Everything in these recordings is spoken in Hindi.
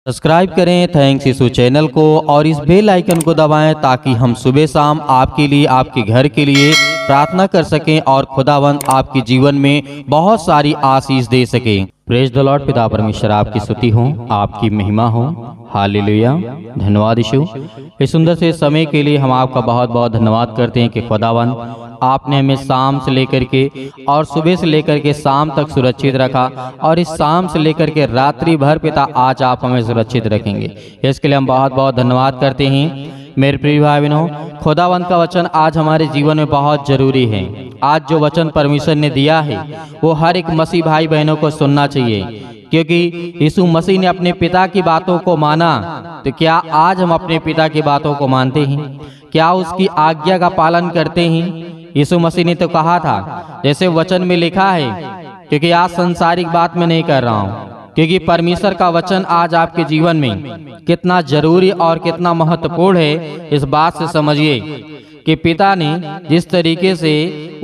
सब्सक्राइब करें थैंक्स यीशु चैनल को और इस बेल आइकन को दबाएं ताकि हम सुबह शाम आपके लिए आपके घर के लिए प्रार्थना कर सकें और खुदावंद आपके जीवन में बहुत सारी आशीष दे सकें। Praise the Lord. पिता परमेश्वर आपकी स्तुति हो, आपकी महिमा हो। हालेलुया। धन्यवाद यीशु। इस सुंदर से समय के लिए हम आपका बहुत बहुत धन्यवाद करते हैं कि खुदावंद आपने हमें शाम से लेकर के और सुबह से लेकर के शाम तक सुरक्षित रखा और इस शाम से लेकर के रात्रि भर पिता आज आप हमें सुरक्षित रखेंगे। इसके लिए हम बहुत बहुत धन्यवाद करते हैं। मेरे प्रिय भाई बहनों, खुदावंद का वचन आज हमारे जीवन में बहुत जरूरी है। आज जो वचन परमेश्वर ने दिया है वो हर एक मसीह भाई बहनों को सुनना चाहिए, क्योंकि यीशु मसीह ने अपने पिता की बातों को माना। तो क्या आज हम अपने पिता की बातों को मानते हैं? क्या उसकी आज्ञा का पालन करते हैं? यीशु मसीह ने तो कहा था, जैसे वचन में लिखा है, क्योंकि आज सांसारिक बात में नहीं कर रहा हूँ, क्योंकि परमेश्वर का वचन आज आपके जीवन में कितना जरूरी और कितना महत्वपूर्ण है। इस बात से समझिए कि पिता ने जिस तरीके से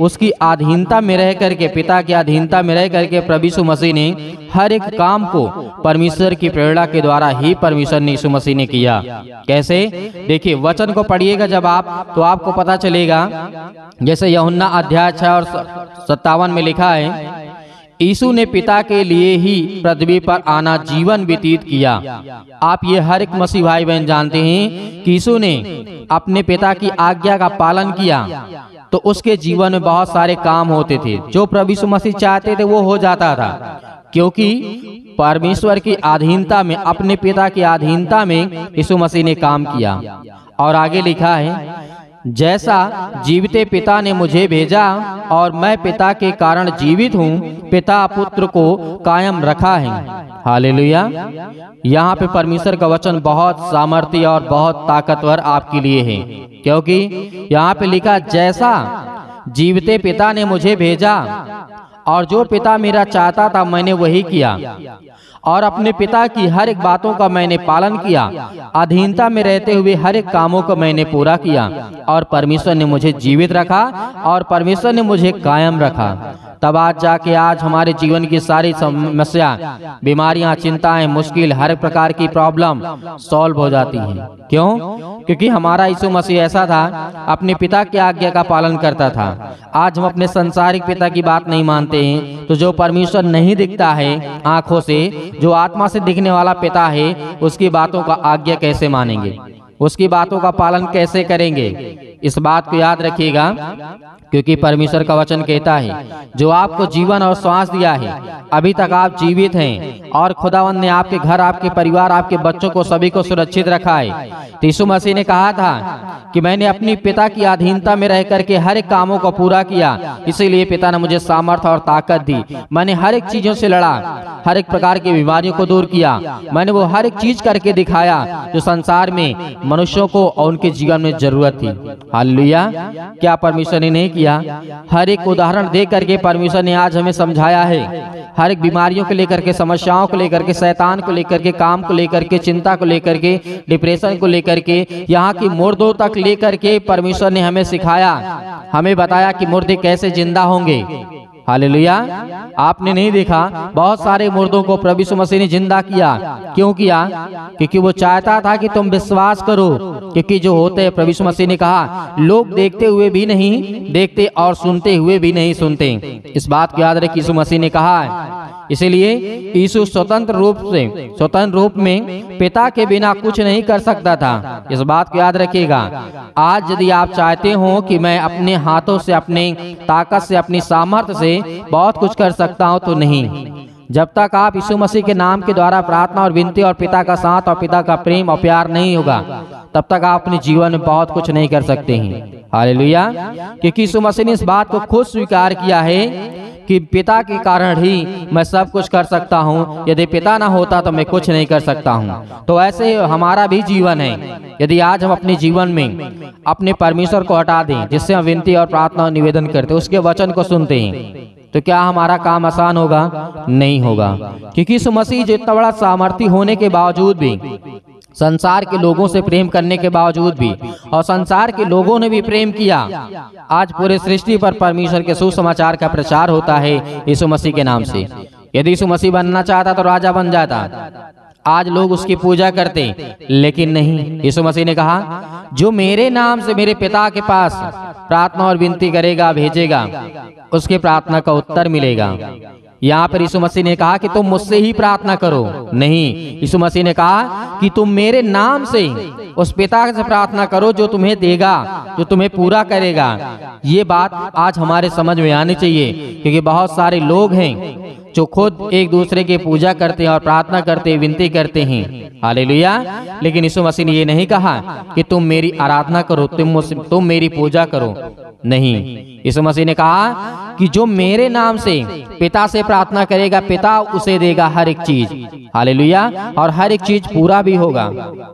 उसकी अधीनता में रह करके, पिता की अधीनता में रह करके प्रभु यीशु मसीह ने हर एक काम को परमेश्वर की प्रेरणा के द्वारा ही परमेश्वर ने यीशु मसीह ने किया। कैसे? देखिए, वचन को पढ़िएगा जब आप, तो आपको पता चलेगा। जैसे यूहन्ना अध्याय 6 और 57 में लिखा है, यीशु ने पिता के लिए ही पृथ्वी पर आना जीवन व्यतीत किया। आप ये हर एक मसीह भाई बहन जानते हैं कि यीशु ने अपने पिता की आज्ञा का पालन किया तो उसके जीवन में बहुत सारे काम होते थे। जो प्रभु यीशु मसीह चाहते थे वो हो जाता था, क्योंकि परमेश्वर की अधीनता में, अपने पिता की अधीनता में यीशु मसीह ने काम किया। और आगे लिखा है, जैसा जीविते पिता ने मुझे भेजा और मैं पिता के कारण जीवित हूँ, पिता पुत्र को कायम रखा है। हालेलुया। यहाँ पे परमेश्वर का वचन बहुत सामर्थ्य और बहुत ताकतवर आपके लिए है, क्योंकि यहाँ पे लिखा, जैसा जीविते पिता ने मुझे भेजा और जो पिता मेरा चाहता था मैंने वही किया और अपने पिता की हर एक बातों का मैंने पालन किया। अधीनता में रहते हुए हर एक कामों को मैंने पूरा किया और परमेश्वर ने मुझे जीवित रखा और परमेश्वर ने मुझे कायम रखा। तब आज जाके आज हमारे जीवन की सारी समस्या, बीमारियां, चिंताएं, मुश्किल, हर प्रकार की प्रॉब्लम सॉल्व हो जाती हैं। क्यों? क्योंकि हमारा यीशु मसीह ऐसा था, अपने पिता की आज्ञा का पालन करता था। आज हम अपने संसारिक पिता की बात नहीं मानते हैं, तो जो परमेश्वर नहीं दिखता है आंखों से, जो आत्मा से दिखने वाला पिता है, उसकी बातों का आज्ञा कैसे मानेंगे? उसकी बातों का पालन कैसे करेंगे? इस बात को याद रखिएगा, क्योंकि परमेश्वर का वचन कहता है, जो आपको जीवन और श्वास दिया है, अभी तक आप जीवित हैं और खुदावंद ने आपके घर, आपके परिवार, आपके बच्चों को, सभी को सुरक्षित रखा है। तो यीशु मसीह ने कहा था कि मैंने अपनी पिता की अधीनता में रह करके हर एक कामों को पूरा किया, इसीलिए पिता ने मुझे सामर्थ्य और ताकत दी। मैंने हर एक चीजों से लड़ा, हर एक प्रकार की बीमारियों को दूर किया। मैंने वो हर एक चीज करके दिखाया जो संसार में मनुष्यों को और उनके जीवन में जरूरत थी। हालेलुया। क्या परमेश्वर ने नहीं किया? हर एक उदाहरण दे करके परमेश्वर ने आज हमें समझाया है। हर एक बीमारियों को लेकर के, समस्याओं को लेकर के, शैतान को लेकर के, काम को लेकर के, चिंता को लेकर के, डिप्रेशन को लेकर के, यहाँ की मुर्दों तक लेकर के परमेश्वर ने हमें सिखाया, हमें बताया कि मुर्दे कैसे जिंदा होंगे। हालेलुया। आपने नहीं देखा, बहुत सारे मुर्दों को प्रभु यीशु मसीह ने जिंदा किया। क्यों किया? क्योंकि वो चाहता था कि तुम विश्वास करो, क्योंकि जो होते हैं, प्रभु यीशु मसीह ने कहा, लोग देखते हुए भी नहीं देखते और सुनते हुए भी नहीं सुनते। इस बात को याद रखिए, यीशु मसीह ने कहा है। इसीलिए यीशु स्वतंत्र रूप में पिता के बिना कुछ नहीं कर सकता था। इस बात को याद रखिएगा। आज यदि आप चाहते हो कि मैं अपने हाथों से, अपने ताकत से, अपनी सामर्थ्य से बहुत कुछ कर सकता हूं, तो नहीं। जब तक आप यीशु मसीह के नाम के द्वारा प्रार्थना और विनती और पिता का साथ और पिता का प्रेम और प्यार नहीं होगा, तब तक आप अपने जीवन में बहुत कुछ नहीं कर सकते हैं। हालेलुया। क्योंकि यीशु मसीह ने इस बात को खुद स्वीकार किया है कि पिता के कारण ही मैं सब कुछ कर सकता हूँ, यदि पिता ना होता तो मैं कुछ नहीं कर सकता हूँ। तो ऐसे हमारा भी जीवन है। यदि आज हम अपने जीवन में अपने परमेश्वर को हटा दें, जिससे हम विनती और प्रार्थना और निवेदन करते हैं, उसके वचन को सुनते हैं, तो क्या हमारा काम आसान होगा? नहीं होगा। क्योंकि यीशु मसीह जो इतना बड़ा सामर्थी होने के बावजूद भी, संसार के लोगों से प्रेम करने के बावजूद भी, और संसार के लोगों ने भी प्रेम किया, आज पूरे सृष्टि पर परमेश्वर के सुसमाचार का प्रचार होता है यीशु मसीह के नाम से। यदि यीशु मसीह बनना चाहता तो राजा बन जाता, आज लोग उसकी पूजा करते, लेकिन नहीं। यीशु मसीह ने कहा जो मेरे नाम से मेरे पिता के पास प्रार्थना और विनती करेगा, भेजेगा, उसके प्रार्थना का उत्तर मिलेगा। यहाँ पर यीशु मसीह ने कहा कि तुम मुझसे ही प्रार्थना करो, नहीं, यीशु मसीह ने कहा कि तुम मेरे नाम से उस पिता से प्रार्थना करो जो तुम्हें देगा, जो तुम्हें पूरा करेगा। ये बात आज हमारे समझ में आनी चाहिए, क्योंकि बहुत सारे लोग हैं जो खुद एक दूसरे की पूजा करते हैं और प्रार्थना करते हैं, विनती करते हैं, हालेलुया। लेकिन यीशु मसीह ने ये नहीं कहा कि तुम मेरी आराधना करो, तुम मेरी पूजा करो, नहीं। यीशु मसीह ने कहा कि जो मेरे नाम से पिता से प्रार्थना करेगा, पिता उसे देगा हर एक चीज, हालेलुया, और हर एक चीज पूरा भी होगा,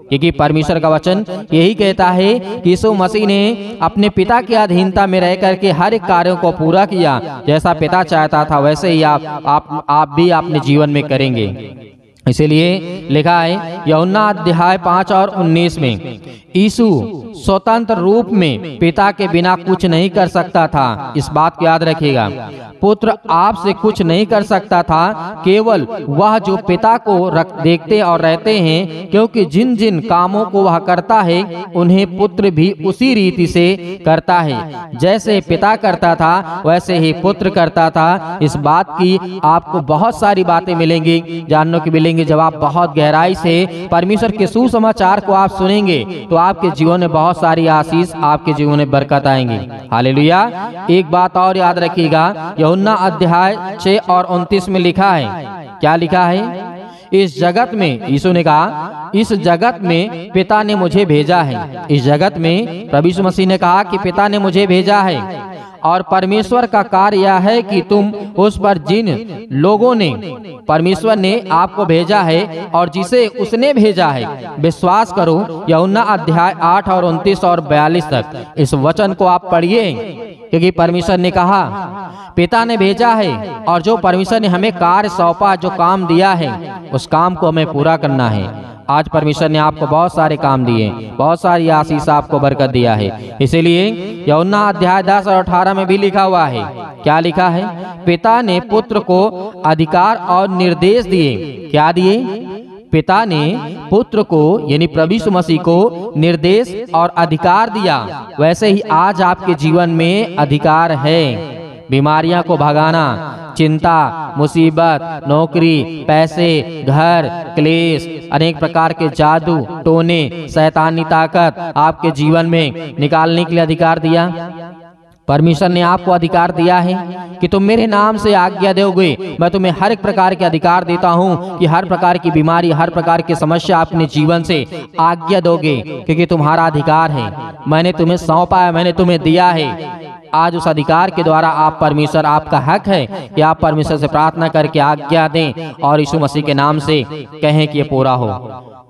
क्योंकि परमेश्वर का वचन यही कहता है कि यीशु मसीह ने अपने पिता की अधीनता में रह करके हर एक कार्यों को पूरा किया। जैसा पिता चाहता था वैसे ही आप भी अपने जीवन में करेंगे। इसीलिए लिखा है यूहन्ना अध्याय 5 और 19 में, यीशु स्वतंत्र रूप में पिता के बिना कुछ नहीं कर सकता था। इस बात को याद रखिएगा, पुत्र आपसे कुछ नहीं कर सकता था, केवल वह जो पिता को देखते और रहते हैं, क्योंकि जिन जिन कामों को वह करता है उन्हें पुत्र भी उसी रीति से करता है। जैसे पिता करता था वैसे ही पुत्र करता था। इस बात की आपको बहुत सारी बातें मिलेंगी, जानने को मिलेंगी। जब आप बहुत गहराई से परमेश्वर के सुसमाचार को आप सुनेंगे तो आपके जीवन में बहुत सारी आशीष, आपके जीवन में बरकत आएंगी, हालेलुया। एक बात और याद रखिएगा, यूहन्ना अध्याय 6 और 29 में लिखा है, क्या लिखा है? इस जगत में, यीशु ने कहा इस जगत में पिता ने मुझे भेजा है। इस जगत में प्रभु यीशु मसीह ने कहा कि पिता ने मुझे भेजा है, और परमेश्वर का कार्य यह है कि तुम उस पर जिन लोगों ने परमेश्वर ने आपको भेजा है और जिसे उसने भेजा है विश्वास करो। यूहन्ना अध्याय 8 और 29 और 42 तक इस वचन को आप पढ़िए, क्योंकि परमेश्वर ने कहा पिता ने भेजा है, और जो परमेश्वर ने हमें कार्य सौंपा, जो काम दिया है, उस काम को हमें पूरा करना है। आज परमेश्वर ने आपको बहुत सारे काम दिए, बहुत सारी आशीष आपको बरकत दिया है। इसीलिए यूहन्ना अध्याय 10 और 18 में भी लिखा हुआ है, क्या लिखा है? पिता ने पुत्र को अधिकार और निर्देश दिए। क्या दिए? पिता ने पुत्र को यानी प्रभु यीशु मसीह को निर्देश और अधिकार दिया। वैसे ही आज आपके जीवन में अधिकार है। बीमारियां को भगाना, चिंता, मुसीबत, नौकरी, पैसे, घर, क्लेश, अनेक प्रकार के जादू टोने, शैतानी ताकत आपके जीवन में निकालने के लिए अधिकार दिया। परमेश्वर ने आपको अधिकार दिया है कि तुम मेरे नाम से आज्ञा दोगे, मैं तुम्हें हर एक प्रकार के अधिकार देता हूँ कि हर प्रकार की बीमारी, हर प्रकार की समस्या अपने जीवन से आज्ञा दोगे, क्योंकि तुम्हारा अधिकार है। मैंने तुम्हें सौंपा है, मैंने तुम्हें दिया है। आज उस अधिकार के द्वारा आप परमेश्वर, आपका हक है कि आप परमेश्वर से प्रार्थना करके आज्ञा दें और यीशु मसीह के नाम से कहें कि ये पूरा हो।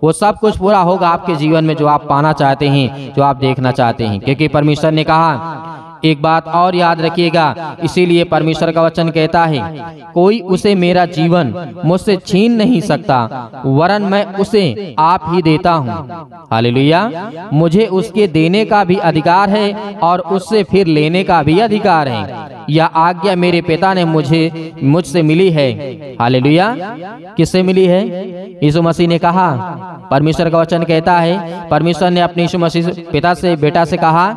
वो सब कुछ पूरा होगा आपके जीवन में जो आप पाना चाहते हैं, जो आप देखना चाहते हैं, क्योंकि परमेश्वर ने कहा। एक बात और याद रखिएगा, इसीलिए परमेश्वर का वचन कहता है कोई उसे मेरा जीवन मुझसे छीन नहीं सकता, वरन मैं उसे आप ही देता हूँ। हालेलुया। मुझे उसके देने का भी अधिकार है और उससे फिर लेने का भी अधिकार है। यह आज्ञा मेरे पिता ने मुझसे मिली है। हालेलुया। किससे मिली है? यीशु मसीह ने कहा। परमेश्वर का वचन कहता है परमेश्वर ने अपने यीशु मसीह पिता से, बेटा से कहा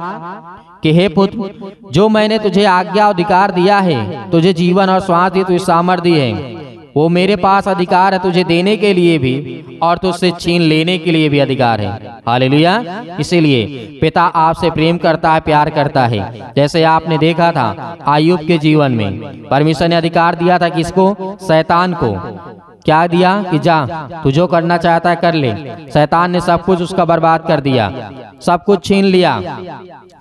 कि हे पुत्र, जो मैंने तुझे आज्ञा अधिकार दिया है, तुझे जीवन और श्वास दी, तुझे सामर्थ्य दी है, वो मेरे पास अधिकार है तुझे देने के लिए भी और तुझसे छीन लेने के लिए भी अधिकार है। हालेलुया। इसीलिए पिता आपसे प्रेम करता है, प्यार करता है। जैसे आपने देखा था अय्यूब के जीवन में परमेश्वर ने अधिकार दिया था किसको? शैतान को। क्या दिया कि जा, तू जो करना चाहता है कर ले। शैतान ने सब कुछ उसका बर्बाद कर दिया, सब कुछ छीन लिया,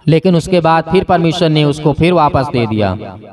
लेकिन उसके बाद फिर परमेश्वर ने उसको फिर वापस दे दिया।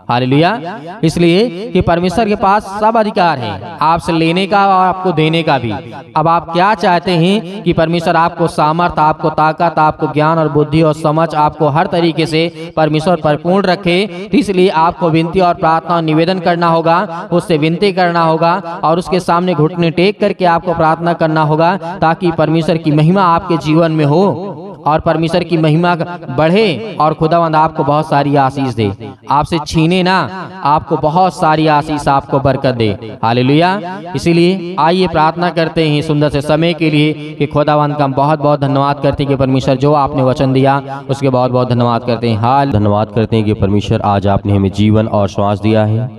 हालेलुया। इसलिए कि परमेश्वर के पास सब अधिकार है, आपसे लेने का और आपको देने का भी। अब आप क्या चाहते हैं कि परमेश्वर आपको सामर्थ, आपको ताकत, आपको ज्ञान और बुद्धि और समझ, आपको हर तरीके से परमेश्वर परिपूर्ण रखे। तो इसलिए आपको विनती और प्रार्थना और निवेदन करना होगा, उससे विनती करना होगा और उसके सामने घुटने टेक करके आपको प्रार्थना करना होगा, ताकि परमेश्वर की महिमा आपके जीवन में हो और परमेश्वर की महिमा बढ़े और खुदावंद आपको बहुत सारी आशीष दे, आपसे छीने ना, आपको बहुत सारी आशीष, आपको बरकत दे। हालेलुया। इसीलिए आइए प्रार्थना करते हैं सुंदर से समय के लिए कि खुदावंद का हम बहुत बहुत धन्यवाद करते हैं कि परमेश्वर जो आपने वचन दिया उसके बहुत बहुत धन्यवाद करते हैं। धन्यवाद करते हैं कि परमेश्वर आज आपने हमें जीवन और श्वास दिया है।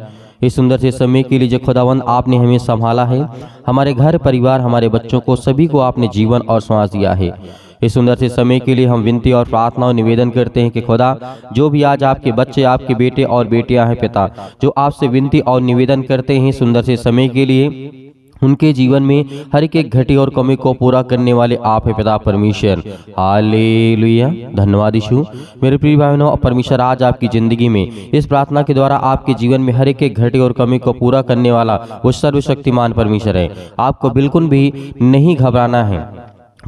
इस सुंदर से समय के लिए जो खुदावंद आपने हमें संभाला है, हमारे घर परिवार, हमारे बच्चों को, सभी को आपने जीवन और श्वास दिया है। इस सुंदर से समय के लिए हम विनती और प्रार्थना और निवेदन करते हैं कि खुदा जो भी आज आपके बच्चे, आपके बेटे और बेटियां हैं पिता, जो आपसे विनती और निवेदन करते हैं सुंदर से समय के लिए, उनके जीवन में हर एक घटी और कमी को पूरा करने वाले आप है पिता परमेश्वर। हालेलुया। धन्यवाद यीशु। मेरे प्रिय भाइयों, परमेश्वर आज आपकी जिंदगी में इस प्रार्थना के द्वारा आपके जीवन में हर एक घटी और कमी को पूरा करने वाला वो सर्वशक्तिमान परमेश्वर है। आपको बिल्कुल भी नहीं घबराना है,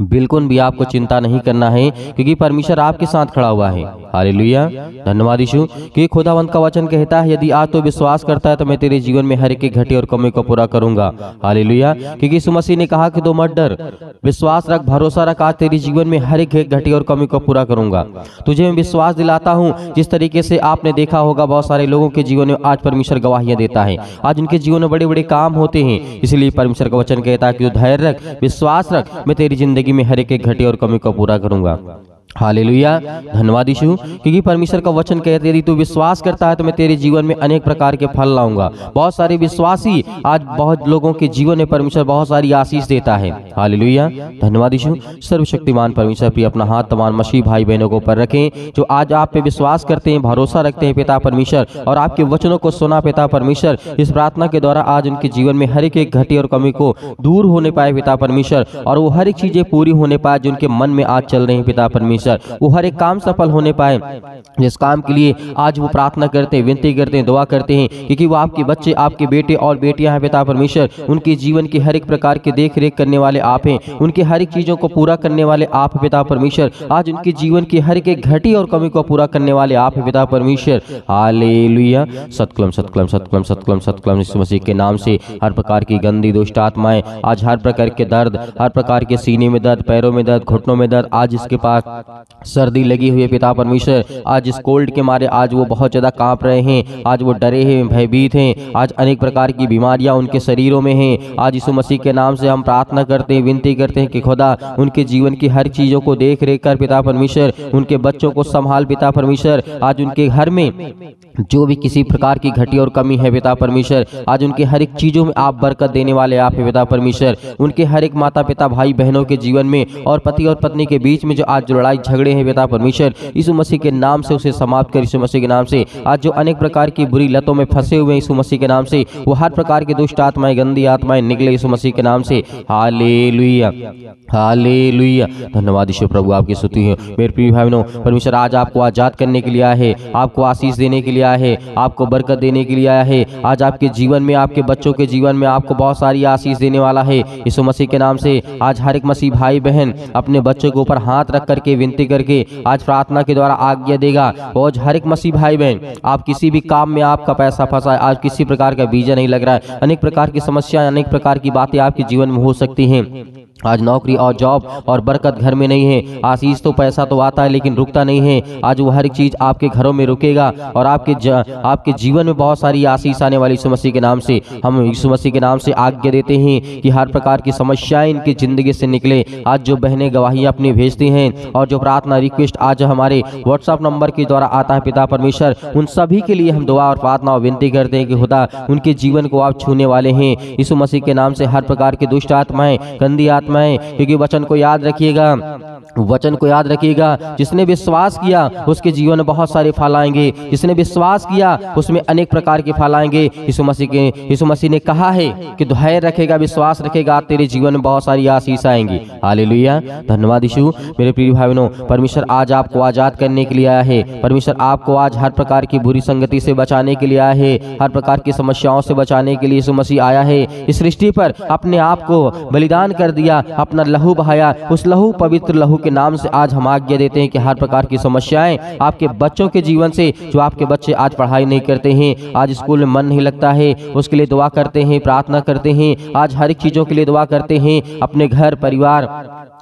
बिल्कुल भी आपको चिंता नहीं करना है, क्योंकि परमेश्वर आपके साथ खड़ा हुआ है। हालेलुया। धन्यवाद यीशु। कि खुदावंत का वचन कहता है यदि आज तो विश्वास करता है तो मैं तेरे जीवन में हर एक घटी और कमी को पूरा करूंगा। हालेलुया। क्योंकि यीशु मसीह ने कहा कि तो मत डर, विश्वास रख, भरोसा रख, आज तेरे जीवन में हर एक घटी और कमी को पूरा करूंगा। तुझे मैं विश्वास दिलाता हूँ, जिस तरीके से आपने देखा होगा बहुत सारे लोगों के जीवन में आज परमेश्वर गवाहियां देता है, आज उनके जीवन में बड़े बड़े काम होते हैं। इसलिए परमेश्वर का वचन कहता है कि तू धैर्य रख, विश्वास रख, मैं तेरी जिंदगी में हर एक घटी और कमी को पूरा करूंगा। हालेलुया। धन्यवाद यीशु। क्योंकि परमेश्वर का वचन कहते यदि तू विश्वास करता है तो मैं तेरे जीवन में अनेक प्रकार के फल लाऊंगा। बहुत सारे विश्वासी आज बहुत लोगों के जीवन में परमेश्वर बहुत सारी आशीष देता है। हालेलुया। धन्यवाद यीशु। सर्वशक्तिमान परमेश्वर भी अपना हाथ तमाम मसीह भाई बहनों को ऊपर रखें जो आज आप पे विश्वास करते हैं, भरोसा रखते हैं पिता परमेश्वर, और आपके वचनों को सुना पिता परमेश्वर। इस प्रार्थना के द्वारा आज उनके जीवन में हर एक घटी और कमी को दूर होने पाए पिता परमेश्वर, और वो हर एक चीजें पूरी होने पाए जो उनके मन में आज चल रही है पिता परमेश्वर। वो हर एक काम सफल होने पाए जिस काम के लिए आज वो प्रार्थना करते हैं, विनती करते हैं, दुआ करते हैं, क्योंकि वो आपके बच्चे, आपके बेटे और बेटियां हैं पिता परमेश्वर। उनके जीवन की हर एक प्रकार के देख रेख करने वाले आप हैं, उनके हर एक चीजों को पूरा करने वाले आप पिता परमेश्वर। आज उनके जीवन की हर एक घटी और कमी को पूरा करने वाले आप पिता परमेश्वर। हालेलुया। सतकलम सतकलम सतकलम सतकलम सतकलम। यीशु मसीह के नाम से हर प्रकार की गंदी दुष्ट आत्माएं, आज हर प्रकार के दर्द, हर प्रकार के सीने में दर्द, पैरों में दर्द, घुटनों में दर्द, आज इसके पास सर्दी लगी हुई है पिता परमेश्वर। आज इस कोल्ड के मारे आज वो बहुत ज्यादा कांप रहे हैं, आज वो डरे हैं, भयभीत हैं, आज अनेक प्रकार की बीमारियां उनके शरीरों में हैं। आज यीशु मसीह के नाम से हम प्रार्थना करते हैं, विनती करते हैं कि खुदा उनके जीवन की हर चीजों को देख रेख कर पिता परमेश्वर, उनके बच्चों को संभाल पिता परमेश्वर। आज उनके घर में जो भी किसी प्रकार की घटी और कमी है पिता परमेश्वर, आज उनके हर एक चीजों में आप बरकत देने वाले आप है पिता परमेश्वर। उनके हर एक माता पिता, भाई बहनों के जीवन में और पति और पत्नी के बीच में जो आज लड़ाई झगड़े हैं पिता परमेश्वर, यीशु मसीह के नाम से उसे समाप्त कर। यीशु मसीह के नाम से आज जो अनेक प्रकार की बुरी लतों में फंसे हुए हैं, यीशु मसीह के नाम से वो हर प्रकार की दुष्ट आत्माएं, गंदी आत्माएं निकले यीशु मसीह के नाम से। हालेलुया। हालेलुया। धन्यवाद यीशु प्रभु, आपकी स्तुति है। मेरे प्रिय भाइयों, परमेश्वर आज आपको आजाद करने के लिए आया है, आपको आशीष देने के लिए आया है, आपको बरकत देने के लिए आया है। आज आपके जीवन में, आपके बच्चों के जीवन में आपको बहुत सारी आशीष देने वाला है यीशु मसीह के नाम से। आज हर एक मसीह भाई बहन अपने बच्चों के ऊपर हाथ रख करके विनती करके आज प्रार्थना के द्वारा आज्ञा देगा। और हर एक मसीह भाई बहन, आप किसी भी काम में आपका पैसा फंसा है, आज किसी प्रकार का वीजा नहीं लग रहा है, अनेक प्रकार की समस्याएं, अनेक प्रकार की बातें आपके जीवन में हो सकती हैं। आज नौकरी और जॉब और बरकत घर में नहीं है, आशीष तो पैसा तो आता है लेकिन रुकता नहीं है। आज वो हर एक चीज आपके घरों में रुकेगा और आपके जीवन में बहुत सारी आशीष आने वाली यीशु मसीह के नाम से। हम यीशु मसीह के नाम से आज्ञा देते हैं कि हर प्रकार की समस्याएं इनकी जिंदगी से निकले। आज जो बहनें गवाही अपनी भेजती हैं और जो प्रार्थना रिक्वेस्ट आज हमारे व्हाट्सएप नंबर के द्वारा आता है पिता परमेश्वर, उन सभी के लिए हम दुआ और प्रार्थना और विनती करते हैं कि खुदा उनके जीवन को आप छूने वाले हैं यीशु मसीह के नाम से। हर प्रकार की दुष्ट आत्माएं, गंदी आत्माएं, क्योंकि वचन को याद रखिएगा, वचन को याद रखिएगा, जिसने विश्वास किया उसके जीवन में बहुत सारे फल आएंगे। जिसने विश्वास किया उसमें अनेक प्रकार के फल आएंगे। यीशु मसीह ने कहा है कि धैर्य रखेगा, विश्वास रखेगा, तेरे जीवन में बहुत सारी आशीष आएंगी। हालेलुया। धन्यवाद यीशु। मेरे प्रिय भाइयों, परमेश्वर आज आपको आजाद करने के लिए आया है। परमेश्वर आपको आज हर प्रकार की बुरी संगति से बचाने के लिए आया है, हर प्रकार की समस्याओं से बचाने के लिए यीशु मसीह आया है। इस सृष्टि पर अपने आप को बलिदान कर दिया, अपना लहू बहाया। उस लहू, पवित्र लहू के नाम से आज हम आज्ञा देते हैं कि हर प्रकार की समस्याएं आपके बच्चों के जीवन से, जो आपके बच्चे आज पढ़ाई नहीं करते हैं, आज स्कूल में मन नहीं लगता है, उसके लिए दुआ करते हैं, प्रार्थना करते हैं। आज हर एक चीजों के लिए दुआ करते हैं, अपने घर परिवार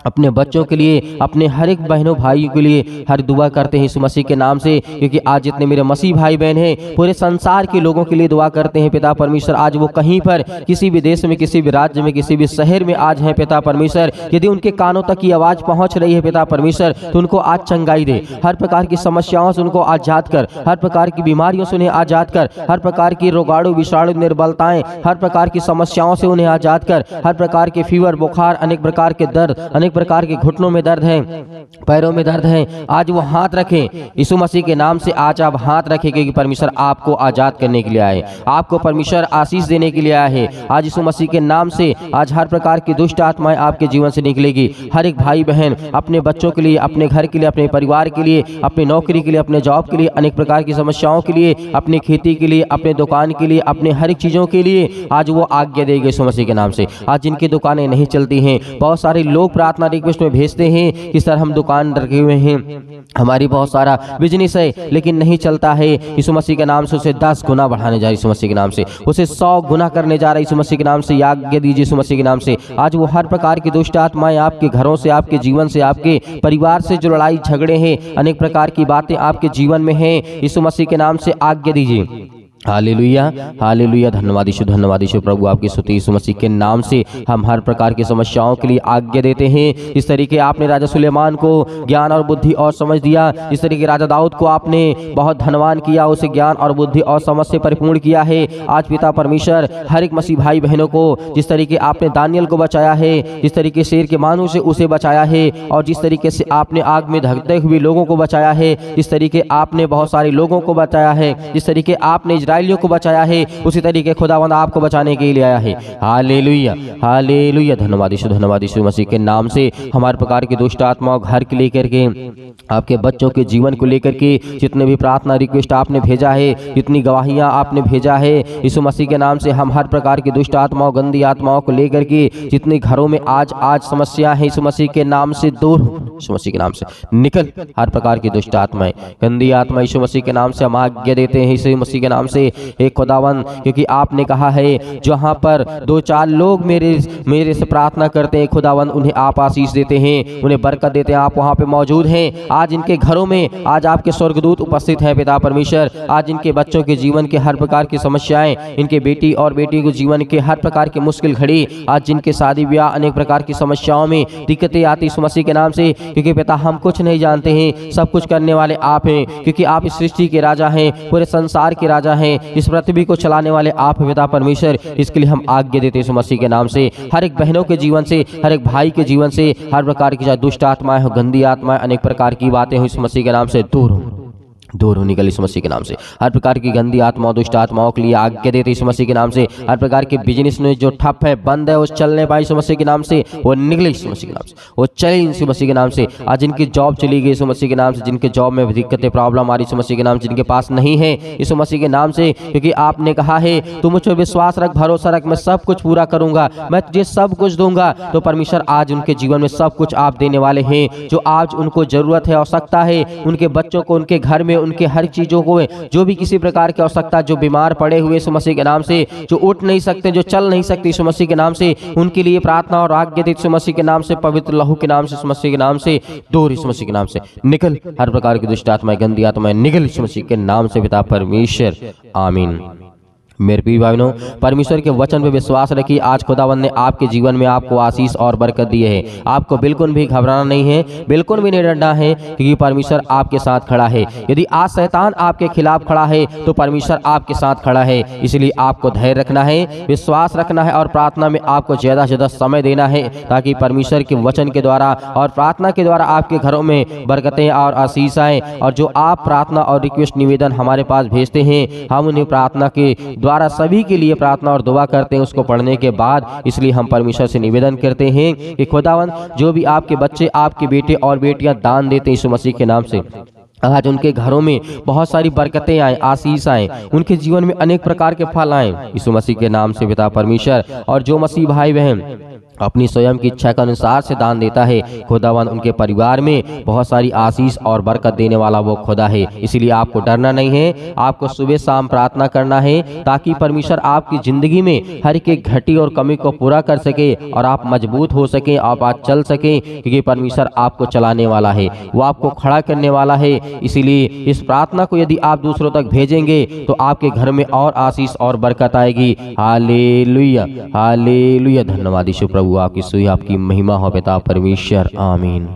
अपने बच्चों के लिए, अपने हर एक बहनों भाइयों के लिए हर दुआ करते हैं यीशु मसीह के नाम से, क्योंकि आज जितने मेरे मसीह भाई बहन हैं पूरे संसार के लोगों के लिए दुआ करते हैं पिता परमेश्वर। आज वो कहीं पर किसी भी देश में, किसी भी राज्य में, किसी भी शहर में आज हैं पिता परमेश्वर, यदि उनके कानों तक की आवाज़ पहुँच रही है पिता परमेश्वर, तो उनको आज चंगाई दे। हर प्रकार की समस्याओं से उनको आज़ाद कर, हर प्रकार की बीमारियों से उन्हें आज़ाद कर, हर प्रकार की रोगाणु विषाणु निर्बलताएं, हर प्रकार की समस्याओं से उन्हें आज़ाद कर। हर प्रकार के फीवर, बुखार, अनेक प्रकार के दर्द, अनेक प्रकार के घुटनों में दर्द है, पैरों में दर्द है, आज वो हाथ रखें यीशु मसीह के नाम से। आज आप हाथ रखें, क्योंकि परमेश्वर आपको आजाद करने के लिए आए, आपको परमेश्वर आशीष देने के लिए आया है। आज यीशु मसीह के नाम से आज हर प्रकार की दुष्ट आत्माएं आपके जीवन से निकलेगी। हर एक भाई बहन अपने बच्चों के लिए, अपने घर के लिए, अपने परिवार के लिए, अपनी नौकरी के लिए, अपने जॉब के लिए, अनेक प्रकार की समस्याओं के लिए, अपनी खेती के लिए, अपने दुकान के लिए, अपने हर एक चीज़ों के लिए आज वो आज्ञा देगी यीशु मसीह के नाम से। आज जिनकी दुकानें नहीं चलती हैं, बहुत सारे लोग प्रार्थना रिक्वेस्ट में भेजते हैं कि सर हम दुकान रखे हुए हैं, हमारी बहुत सारा बिजनेस है लेकिन नहीं चलता है, यीशु मसीह के नाम से उसे 10 गुना बढ़ाने जा रही यीशु मसीह के नाम से, उसे 100 गुना करने जा रहा है यीशु मसीह के नाम से। आज्ञा दीजिए यीशु मसीह के नाम से। आज वो हर प्रकार की दुष्ट आत्माएं आपके घरों से, आपके जीवन से, आपके परिवार से जो लड़ाई झगड़े हैं, अनेक प्रकार की बातें आपके जीवन में हैं, यीशु मसीह के नाम से आज्ञा दीजिए। Hallelujah, hallelujah. धन्यवाद यीशु प्रभु, आपकी स्तुति यीशु मसीह के नाम से। हम हर प्रकार की समस्याओं के लिए आज्ञा देते हैं। इस तरीके आपने राजा सुलेमान को ज्ञान और बुद्धि और समझ दिया, इस तरीके राजा दाऊद को आपने बहुत धनवान किया, उसे ज्ञान और बुद्धि और समझ से परिपूर्ण किया है। आज पिता परमेश्वर हर एक मसीह भाई बहनों को जिस तरीके आपने दानियल को बचाया है, जिस तरीके शेर के मानों से उसे बचाया है, और जिस तरीके से आपने आग में धकते हुए लोगों को बचाया है, जिस तरीके आपने बहुत सारे लोगों को बचाया है, जिस तरीके आपने इजराइलियों को बचाया है, उसी तरीके खुदावंद आपको बचाने के लिए आया है। Hallelujah, hallelujah. धन्यवाद यीशु मसीह के नाम से। हमारे प्रकार की दुष्ट आत्माओं घर के लेकर के, आपके बच्चों के जीवन को लेकर के जितने भी प्रार्थना रिक्वेस्ट आपने भेजा है, जितनी गवाहियां आपने भेजा है, यीशु मसीह के नाम से हम हर प्रकार की दुष्ट आत्माओं, गंदी आत्माओं को लेकर के जितने घरों में आज समस्या है, यीशु मसीह के नाम से दूर, यीशु मसीह के नाम से निकल। हर प्रकार की दुष्ट आत्माएं, गंदी आत्मा, यीशु मसीह के नाम से हम आज्ञा देते हैं यीशु मसीह के नाम से। एक खुदावन, क्योंकि आपने कहा है जहां पर 2-4 लोग मेरे से प्रार्थना करते हैं खुदावन, उन्हें आप आशीष देते हैं, उन्हें बरकत देते हैं। आप वहां पे मौजूद हैं। आज इनके घरों में आज आपके स्वर्गदूत उपस्थित हैं पिता परमेश्वर। आज इनके बच्चों के जीवन के हर प्रकार की समस्याएं, इनके बेटी और बेटी के जीवन के हर प्रकार की मुश्किल घड़ी, आज जिनके शादी ब्याह अनेक प्रकार की समस्याओं में दिक्कतें आती यीशु मसीह के नाम से, क्योंकि पिता हम कुछ नहीं जानते हैं, सब कुछ करने वाले आप हैं, क्योंकि आप इस सृष्टि के राजा हैं, पूरे संसार के राजा हैं, इस पृथ्वी को चलाने वाले आप पिता परमेश्वर। इसके लिए हम आज्ञा देते हैं यीशु मसीह के नाम से। हर एक बहनों के जीवन से, हर एक भाई के जीवन से, हर प्रकार की चाहे दुष्ट आत्माएं हो, गंदी आत्माएं, अनेक प्रकार की बातें हो, यीशु मसीह के नाम से दूर हो निकल यीशु मसीह के नाम से। हर प्रकार की गंदी आत्माओं, दुष्ट आत्माओं के लिए आज्ञा देते यीशु मसीह के नाम से। हर प्रकार के बिजनेस में जो ठप है, बंद है, वो चलने पाए यीशु मसीह के नाम से, वो निकले यीशु मसीह के नाम से, वो चले यीशु मसीह के नाम से। आज जिनकी जॉब चली गई यीशु मसीह के नाम से, जिनके जॉब में दिक्कतें, प्रॉब्लम आ रही यीशु मसीह के नाम से, जिनके पास नहीं है यीशु मसीह के नाम से, क्योंकि आपने कहा है तू मुझ पर विश्वास रख, भरोसा रख, मैं सब कुछ पूरा करूंगा, मैं तुझे सब कुछ दूंगा। तो परमेश्वर आज उनके जीवन में सब कुछ आप देने वाले हैं, जो आज उनको जरूरत है, आवश्यकता है, उनके बच्चों को, उनके घर में, उनके हर चीजों को, जो भी किसी प्रकार की आवश्यकता, जो बीमार पड़े हुए यीशु मसीह के नाम से, जो उठ नहीं सकते, जो चल नहीं सकते यीशु मसीह के नाम से, उनके लिए प्रार्थना और आज्ञा दे यीशु मसीह के नाम से, पवित्र लहू के नाम से, यीशु मसीह के नाम से दूर, यीशु मसीह के नाम से निकल। हर प्रकार की दुष्ट आत्माएं, गंदी आत्माएं निकल यीशु मसीह के नाम से पिता परमेश्वर, आमीन। मेरे प्रिय भाइयों, परमेश्वर के वचन पे विश्वास रखिए। आज खुदावंद ने आपके जीवन में आपको आशीष और बरकत दी है। आपको बिल्कुल भी घबराना नहीं है, बिल्कुल भी नहीं डरना है, क्योंकि परमेश्वर आपके साथ खड़ा है। यदि आज शैतान आपके खिलाफ खड़ा है तो परमेश्वर आपके साथ खड़ा है। इसलिए आपको धैर्य रखना है, विश्वास रखना है, और प्रार्थना में आपको ज़्यादा से ज़्यादा समय देना है, ताकि परमेश्वर के वचन के द्वारा और प्रार्थना के द्वारा आपके घरों में बरकतें और आशीष आएँ। और जो आप प्रार्थना और रिक्वेस्ट निवेदन हमारे पास भेजते हैं, हम उन्हें प्रार्थना के द्वारा सभी के लिए प्रार्थना और दुआ करते हैं उसको पढ़ने के बाद। इसलिए हम परमेश्वर से निवेदन करते हैं कि खुदावंद, जो भी आपके बच्चे, आपके बेटे और बेटियां दान देते हैं यीशु मसीह के नाम से, आज उनके घरों में बहुत सारी बरकतें आए, आशीष आए, उनके जीवन में अनेक प्रकार के फल आए यीशु मसीह के नाम से पिता परमेश्वर। और जो मसीह भाई बहन अपनी स्वयं की इच्छा के अनुसार से दान देता है, खुदावंद उनके परिवार में बहुत सारी आशीष और बरकत देने वाला वो खुदा है। इसलिए आपको डरना नहीं है, आपको सुबह शाम प्रार्थना करना है ताकि परमेश्वर आपकी जिंदगी में हर एक घटी और कमी को पूरा कर सके और आप मजबूत हो सकें, आप आज चल सकें, क्योंकि परमेश्वर आपको चलाने वाला है, वो आपको खड़ा करने वाला है। इसीलिए इस प्रार्थना को यदि आप दूसरों तक भेजेंगे तो आपके घर में और आशीष और बरकत आएगी। Hallelujah, hallelujah. धन्यवाद यीशु प्रभु, आपकी सुई आपकी महिमा हो पिता परमेश्वर, आमीन।